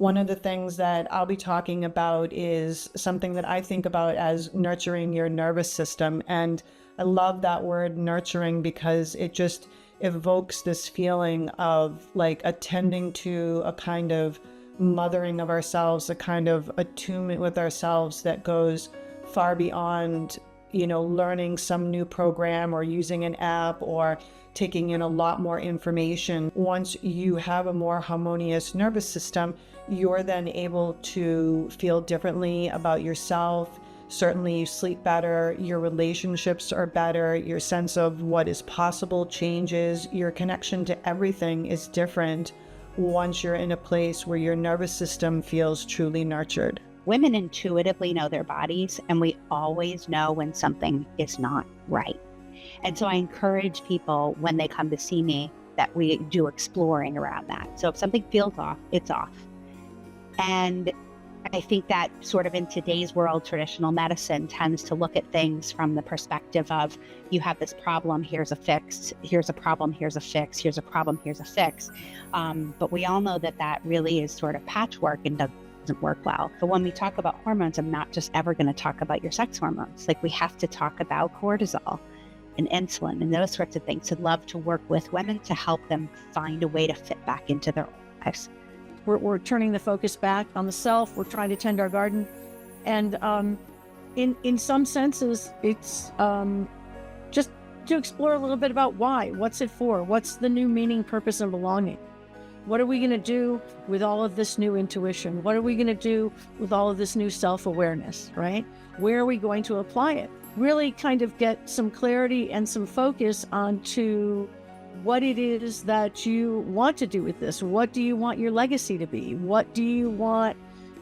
One of the things that I'll be talking about is something that I think about as nurturing your nervous system. And I love that word nurturing because it just evokes this feeling of like attending to a kind of mothering of ourselves, a kind of attunement with ourselves that goes far beyond, learning some new program or using an app or taking in a lot more information. Once you have a more harmonious nervous system, you're then able to feel differently about yourself. Certainly you sleep better, your relationships are better, your sense of what is possible changes, your connection to everything is different once you're in a place where your nervous system feels truly nurtured. Women intuitively know their bodies, and we always know when something is not right. And so I encourage people when they come to see me that we do exploring around that. So if something feels off, it's off. And I think that sort of in today's world, traditional medicine tends to look at things from the perspective of, you have this problem, here's a fix, here's a problem, here's a fix, here's a problem, here's a fix. But we all know that that really is sort of patchwork and doesn't work well. But when we talk about hormones, I'm not just ever going to talk about your sex hormones. Like, we have to talk about cortisol and insulin and those sorts of things. I'd love to work with women to help them find a way to fit back into their lives. We're turning the focus back on the self. We're trying to tend our garden. And in some senses, it's just to explore a little bit about why. What's it for? What's the new meaning, purpose, and belonging? What are we going to do with all of this new intuition? What are we going to do with all of this new self-awareness, right? Where are we going to apply it? Really kind of get some clarity and some focus onto what it is that you want to do with this. What do you want your legacy to be? What do you want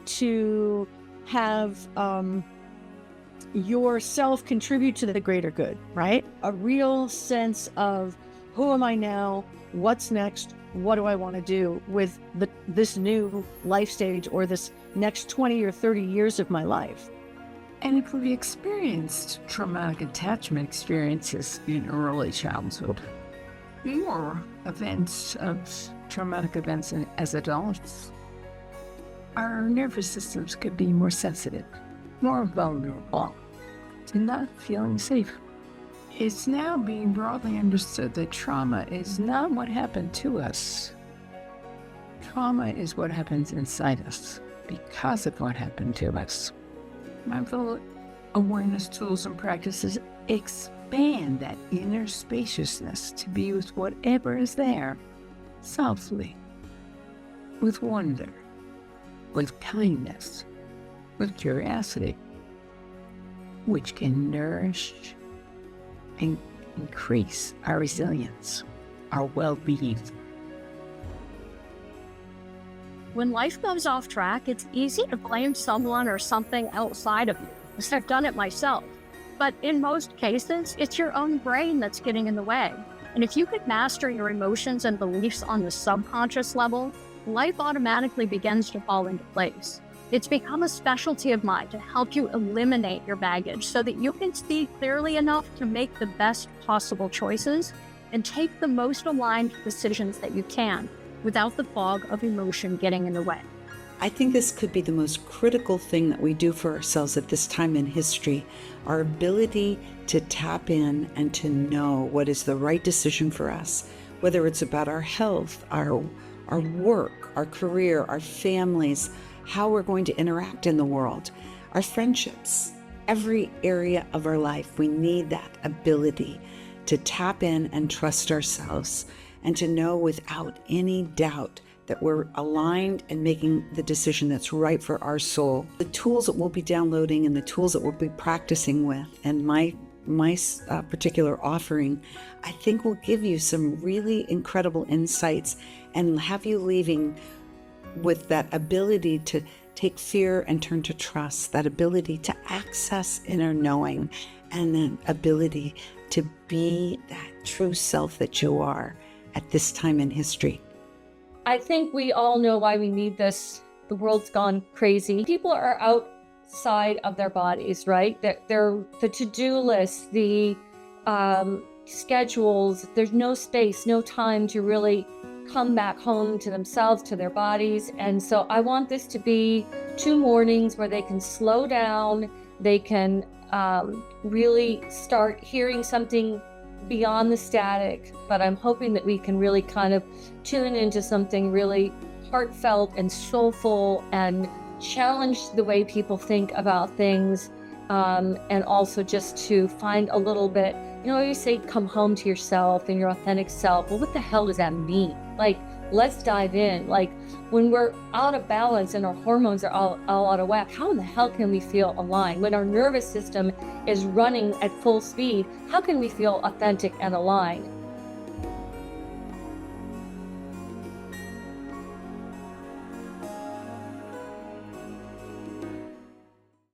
to have yourself contribute to the greater good, right? A real sense of, who am I now? What's next? What do I want to do with this new life stage or this next 20 or 30 years of my life? And if we experienced traumatic attachment experiences in early childhood, or events of traumatic events as adults, our nervous systems could be more sensitive, more vulnerable to not feeling safe. It's now being broadly understood that trauma is not what happened to us. Trauma is what happens inside us because of what happened to us. Mindful awareness tools and practices expand that inner spaciousness to be with whatever is there, softly, with wonder, with kindness, with curiosity, which can nourish and increase our resilience, our well-being. When life goes off track, it's easy to blame someone or something outside of you. I've done it myself. But in most cases, it's your own brain that's getting in the way. And if you could master your emotions and beliefs on the subconscious level, life automatically begins to fall into place. It's become a specialty of mine to help you eliminate your baggage so that you can see clearly enough to make the best possible choices and take the most aligned decisions that you can without the fog of emotion getting in the way. I think this could be the most critical thing that we do for ourselves at this time in history. Our ability to tap in and to know what is the right decision for us, whether it's about our health, our work, our career, our families, how we're going to interact in the world, our friendships, every area of our life. We need that ability to tap in and trust ourselves and to know without any doubt that we're aligned and making the decision that's right for our soul. The tools that we'll be downloading and the tools that we'll be practicing with, and my particular offering, I think will give you some really incredible insights and have you leaving with that ability to take fear and turn to trust, that ability to access inner knowing, and then ability to be that true self that you are at this time in history. I think we all know why we need this. The world's gone crazy. People are outside of their bodies, right? They're the to-do list, the schedules. There's no space, no time to really come back home to themselves, to their bodies. And so I want this to be 2 mornings where they can slow down, they can really start hearing something beyond the static. But I'm hoping that we can really kind of tune into something really heartfelt and soulful and challenge the way people think about things. And also just to find a little bit, you know, you say come home to yourself and your authentic self. Well, what the hell does that mean? Like, let's dive in. Like, when we're out of balance and our hormones are all out of whack, how in the hell can we feel aligned? When our nervous system is running at full speed, how can we feel authentic and aligned?